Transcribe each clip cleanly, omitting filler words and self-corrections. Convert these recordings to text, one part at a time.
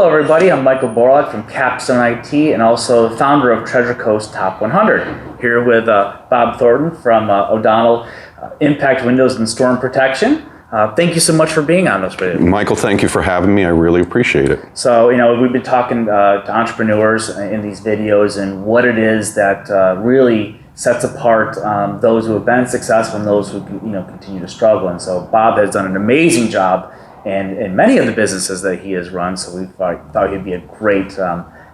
Hello everybody, I'm Michael Borlaug from Capstone IT and also founder of Treasure Coast Top 100. Here with Bob Thornton from Donnell Impact Windows and Storm Protection. Thank you so much for being on this video. Michael, thank you for having me. I really appreciate it. So, we've been talking to entrepreneurs in these videos and what it is that really sets apart those who have been successful and those who continue to struggle. And so Bob has done an amazing job in many of the businesses that he has run, so we thought he'd be a great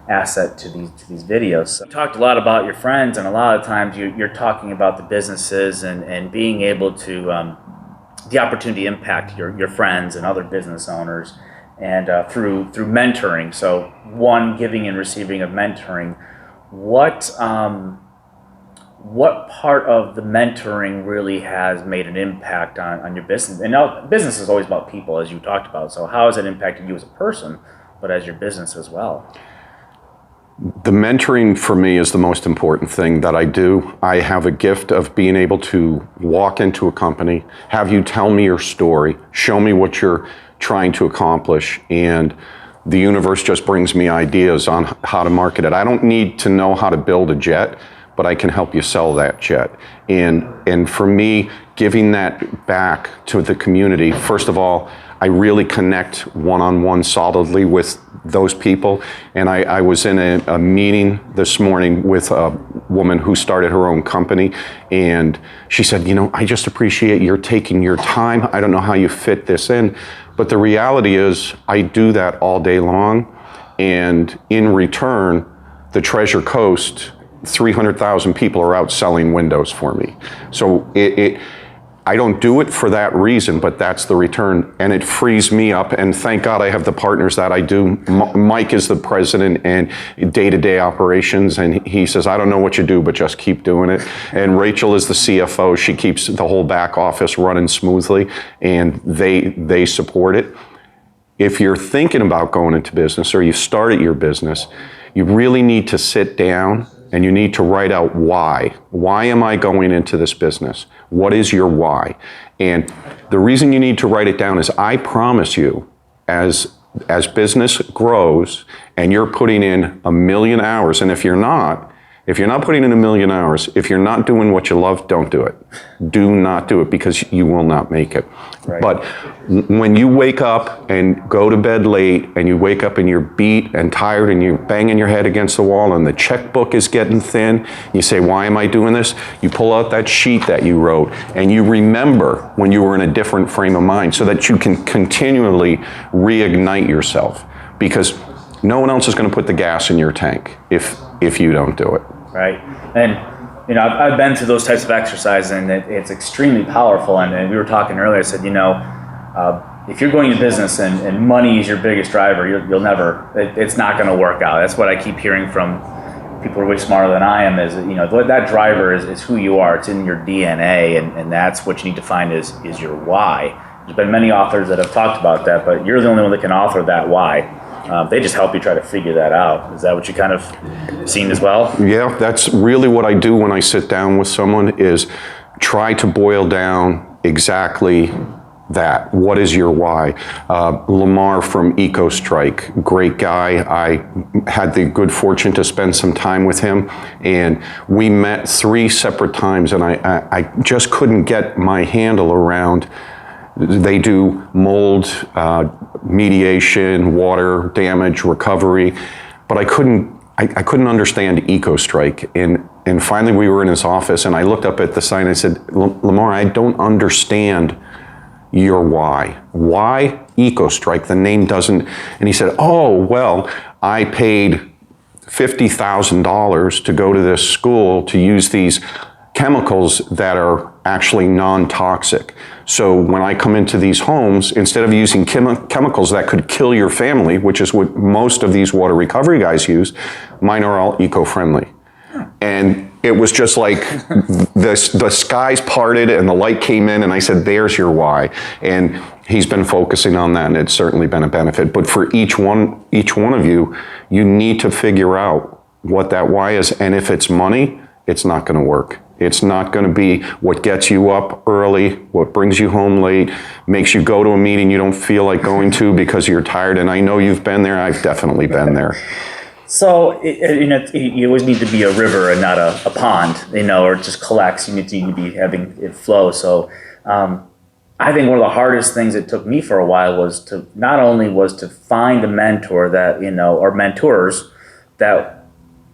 asset to these videos. So you talked a lot about your friends, and a lot of times you're talking about the businesses and being able to the opportunity to impact your friends and other business owners, and through mentoring. So one, giving and receiving of mentoring. What part of the mentoring really has made an impact on your business? And now business is always about people, as you talked about. So how has it impacted you as a person, but as your business as well? The mentoring for me is the most important thing that I do. I have a gift of being able to walk into a company, have you tell me your story, show me what you're trying to accomplish, and the universe just brings me ideas on how to market it. I don't need to know how to build a jet, but I can help you sell that jet. And for me, giving that back to the community, first of all, I really connect one-on-one solidly with those people. And I was in a meeting this morning with a woman who started her own company, and she said, I just appreciate your taking your time. I don't know how you fit this in, but the reality is I do that all day long. And in return, the Treasure Coast, 300,000 people are out selling windows for me. So I don't do it for that reason, but that's the return, and it frees me up, and thank God I have the partners that I do. Mike is the president and day-to-day operations, and he says, I don't know what you do, but just keep doing it. And Rachel is the CFO. She keeps the whole back office running smoothly, and they support it. If you're thinking about going into business or you started your business, you really need to sit down and you need to write out why. Why am I going into this business? What is your why? And the reason you need to write it down is I promise you, as business grows and you're putting in 1 million hours, and if you're not putting in 1 million hours, if you're not doing what you love, don't do it. Do not do it, because you will not make it. Right. But when you wake up and go to bed late and you wake up and you're beat and tired and you're banging your head against the wall and the checkbook is getting thin, you say, why am I doing this? You pull out that sheet that you wrote and you remember when you were in a different frame of mind, so that you can continually reignite yourself, because no one else is going to put the gas in your tank if you don't do it. Right. And I've been to those types of exercises, and it's extremely powerful. And we were talking earlier, I said, if you're going to business and money is your biggest driver, you'll never, it's not going to work out. That's what I keep hearing from people who are way smarter than I am, is, that driver is who you are. It's in your DNA, and that's what you need to find is your why. There's been many authors that have talked about that, but you're the only one that can author that why. They just help you try to figure that out. Is that what you kind of seen as well? Yeah, that's really what I do when I sit down with someone, is try to boil down exactly that. What is your why? Lamar from EcoStrike, great guy. I had the good fortune to spend some time with him, and we met 3 separate times, and I just couldn't get my handle around. They do mold mediation, water damage recovery, but I couldn't understand EcoStrike. And finally we were in his office, and I looked up at the sign and I said, Lamar, I don't understand your why. Why EcoStrike? The name doesn't. And he said, oh, well, I paid $50,000 to go to this school to use these chemicals that are actually non-toxic. So when I come into these homes, instead of using chemicals that could kill your family, which is what most of these water recovery guys use, mine are all eco-friendly. And it was just like the skies parted and the light came in, and I said, there's your why. And he's been focusing on that, and it's certainly been a benefit. But for each one of you, you need to figure out what that why is. And if it's money, it's not going to work. It's not going to be what gets you up early, what brings you home late, makes you go to a meeting you don't feel like going to because you're tired. And I know you've been there. I've definitely been there. So you always need to be a river and not a pond, or it just collects. You need to be having it flow. So I think one of the hardest things it took me for a while was to find a mentor that, or mentors that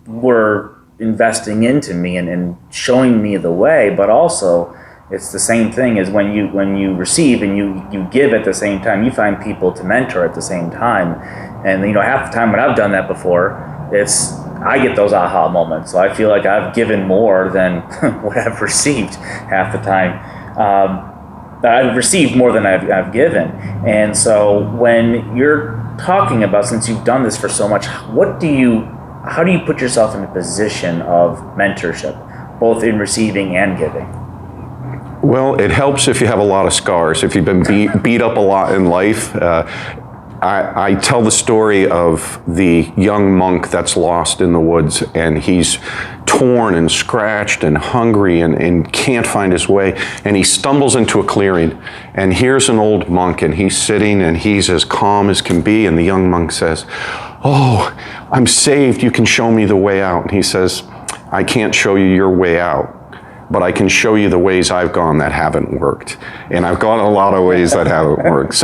were investing into me and showing me the way, but also it's the same thing as when you receive and you give at the same time. You find people to mentor at the same time, and half the time when I've done that before, I get those aha moments. So I feel like I've given more than what I've received half the time. I've received more than I've given, and so when you're talking about, since you've done this for so much, how do you put yourself in a position of mentorship, both in receiving and giving? Well, it helps if you have a lot of scars, if you've been beat up a lot in life. I tell the story of the young monk that's lost in the woods, and he's torn and scratched and hungry and can't find his way, and he stumbles into a clearing, and here's an old monk, and he's sitting and he's as calm as can be, and the young monk says, "Oh, I'm saved, you can show me the way out." And he says, "I can't show you your way out, but I can show you the ways I've gone that haven't worked." And I've gone a lot of ways that haven't worked.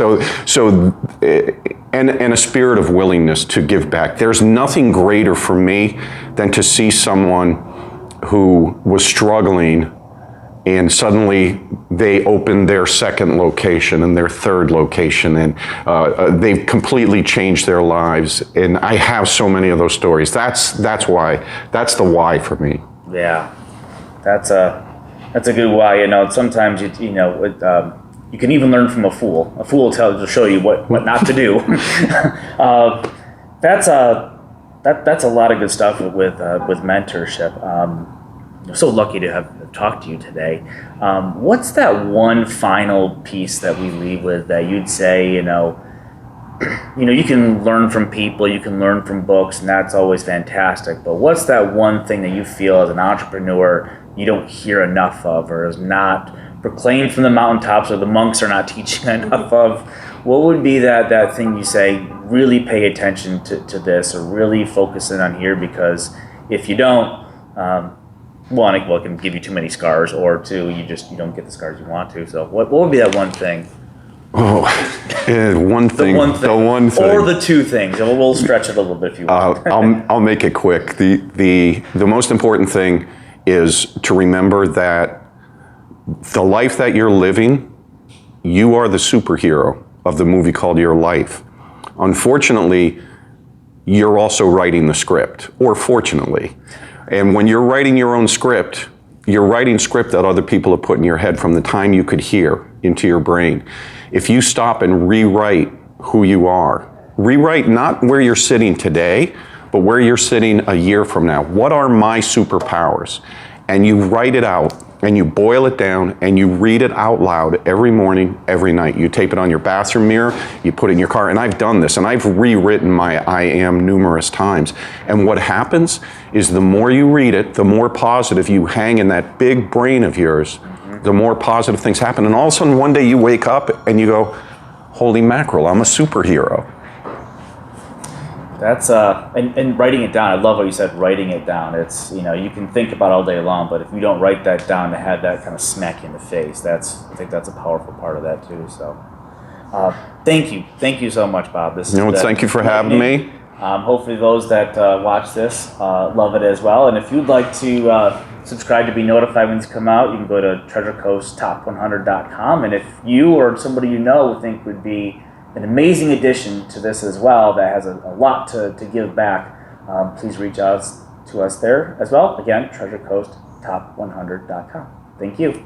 And a spirit of willingness to give back. There's nothing greater for me than to see someone who was struggling and suddenly they opened their second location and their third location, and they've completely changed their lives. And I have so many of those stories. That's the why for me. Yeah. That's a good why. Sometimes you can even learn from a fool. A fool will show you what not to do. That's a lot of good stuff with mentorship. I'm so lucky to have talked to you today. What's that one final piece that we leave with that you'd say, you can learn from people, you can learn from books, and that's always fantastic. But what's that one thing that you feel as an entrepreneur you don't hear enough of, or is not proclaimed from the mountaintops, or the monks are not teaching enough of? What would be that thing you say, really pay attention to this, or really focus in on here? Because if you don't, one, it can give you too many scars, or two, you don't get the scars you want to. So what would be that one thing? Oh, one thing. The one thing. Or the two things. We'll stretch it a little bit if you want. I'll make it quick. The most important thing is to remember that the life that you're living, you are the superhero of the movie called Your Life. Unfortunately, you're also writing the script, or fortunately. And when you're writing your own script, you're writing script that other people have put in your head from the time you could hear into your brain. If you stop and rewrite who you are, rewrite not where you're sitting today, but where you're sitting a year from now. What are my superpowers? And you write it out, and you boil it down, and you read it out loud every morning, every night. You tape it on your bathroom mirror, you put it in your car, and I've done this, and I've rewritten my I am numerous times. And what happens is the more you read it, the more positive you hang in that big brain of yours, the more positive things happen. And all of a sudden, one day you wake up and you go, holy mackerel, I'm a superhero. That's and writing it down. I love what you said, writing it down. It's, you can think about it all day long, but if you don't write that down to have that kind of smack you in the face, I think that's a powerful part of that too. So thank you so much, Bob. Thank you for having me. Hopefully those that watch this love it as well. And if you'd like to subscribe to be notified when these come out, you can go to treasurecoasttop100.com. And if you or somebody you know think would be an amazing addition to this as well, that has a lot to give back, please reach out to us there as well. Again, treasurecoasttop100.com. Thank you.